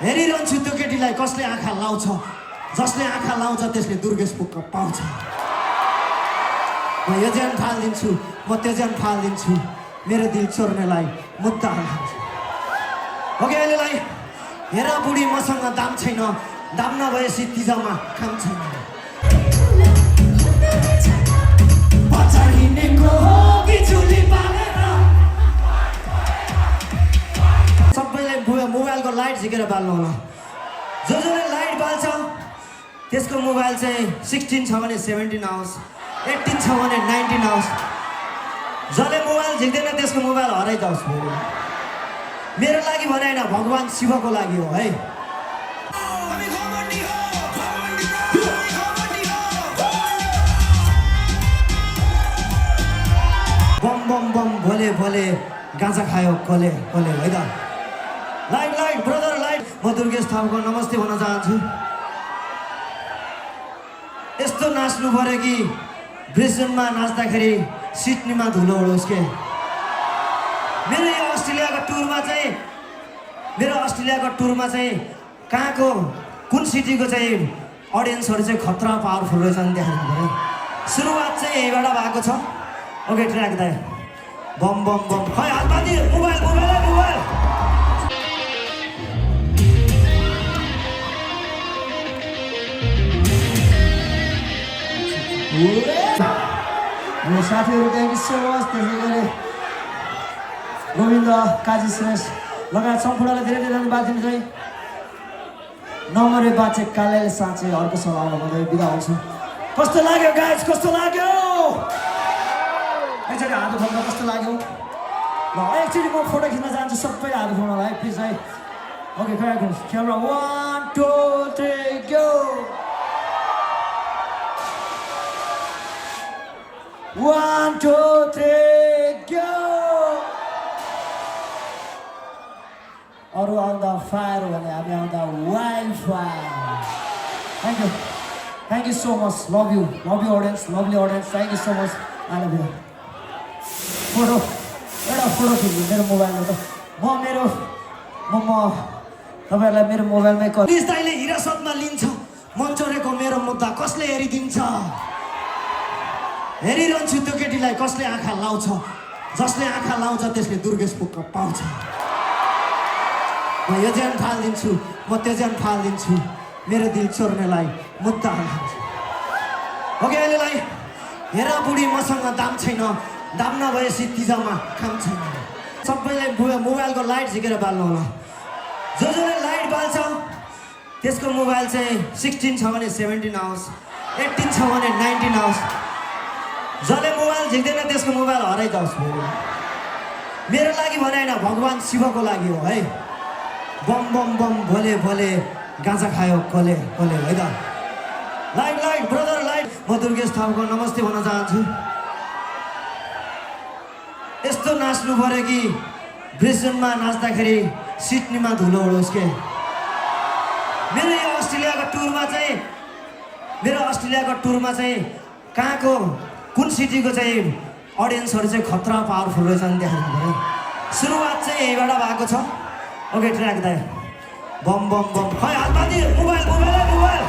हेरिरहन्छु त्यो केटीलाई कसले आँखा लाउँछ, जसले आँखा लाउँछ त्यसले दुर्गेश पुग्न पाउँछ। म यो ज्यान फालिदिन्छु, म त्यो ज्यान फालिदिन्छु, मेरो दिल चोर्नेलाई मुद्दा हाल्छु। ओके अहिलेलाई हेर बुढी मसँग दाम छैन, दाम नभएपछि तिजामा काम छैन। पछाड हिँडेको हो बिजुली बालेर, सबैलाई मोबाइलको लाइट झिकेर बाल्नु होला। जसले लाइट बाल्छ त्यसको मोबाइल चाहिँ 16 छ भने 17 आओस्, 18 छ भने 19 आओस्। जसले मोबाइल झिक्दैन त्यसको मोबाइल हराइजाओस्। मेरो लागि भने होइन, भगवान् शिवको लागि हो है। Bomb bomb bomb Bhole Bhole गाँजा खायो कोले कोले है त। Light light brother light. म दुर्गेश थापाको नमस्ते भन्न चाहन्छु। यस्तो नाच्नु पर्यो कि ब्रिजनमा नाच्दाखेरि सिडनीमा धुलो उडोस् के। मेरो यो अस्ट्रेलियाको टुरमा चाहिँ कहाँको कुन सिटीको चाहिँ अडियन्सहरू चाहिँ खतरा पावरफुल रहेछ नि देखाउनु पर्यो। सुरुवात चाहिँ यहीबाट भएको छ। ओके ट्र्याक दाइ बम बम बम खै हातमाथि मोबाइल मोबाइल मोबाइल। मेरो साथीहरू थ्याङ्क यू सो मच। त्यसै गरी गोविन्द काजी श्रेष्ठ लगायत सम्पूर्णलाई धेरै धेरै धन्यवाद दिनु चाहिँ नमरे बाचे कालेले साँचे अर्को सल्लाह भन्दै बिदा हुन्छ। कस्तो लाग्यो गाइज, कस्तो लाग्यो? एकचोटि हात उठाउनु कस्तो लाग्यो? ल एकचोटि म फोटो खिच्न चाहन्छु, सबै हात उठाउनु है प्लिज है। Okay camera 1 2 3 go. 1 2 3 गो। अरू आउँदा फायर भने हामी आउँदा wild fire. Thank you so much. Love you audience, lovely audience, thank you so much. I love you. Photo एउटा फोटो खिच्नु मेरो मोबाइलमा त म तपाईँहरूलाई मेरो मोबाइलमै पुलिस दाइले हिरासतमा लिन्छ, मन चोरेको मेरो मुद्दा कसले हेरिदिन्छ। हेरिरहन्छु त्यो केटीलाई कसले आँखा लाउँछ, जसले आँखा लाउँछ त्यसले दुर्गेश पुग्न पाउँछ। म यो ज्यान फालिदिन्छु, म त्यो ज्यान फालिदिन्छु, मेरो दिल चोर्नेलाई मुद्दा हाल्छु। ओके अहिलेलाई हेर बुढी मसँग दाम छैन, दाम नभएपछि तिजामा काम छैन। सबैलाई मोबाइलको लाइट झिकेर बाल्नु होला। जसले लाइट बाल्छ त्यसको मोबाइल चाहिँ 16 छ भने 17 आओस्, 18 छ भने 19 आओस्। जसले मोबाइल झिक्दैन त्यसको मोबाइल हराइजाओस्। मेरो लागि भने होइन, भगवान् शिवको लागि हो है। Bomb bomb bomb Bhole Bhole गाँजा खायो कोले कोले है त। Light light brother light. म दुर्गेश थापाको नमस्ते भन्न चाहन्छु। यस्तो नाच्नु पर्यो कि ब्रिजनमा नाच्दाखेरि सिडनीमा धुलो उडोस् के। मेरो यो अस्ट्रेलियाको टुरमा चाहिँ कहाँको कुन सिटीको चाहिँ अडियन्सहरू चाहिँ खतरा पावरफुल रहेछ नि देखाउनु पर्यो। सुरुवात चाहिँ यहीबाट भएको छ। ओके ट्र्याक दाइ बम बम बम खै हातमाथि मोबाइल मोबाइल मोबाइल।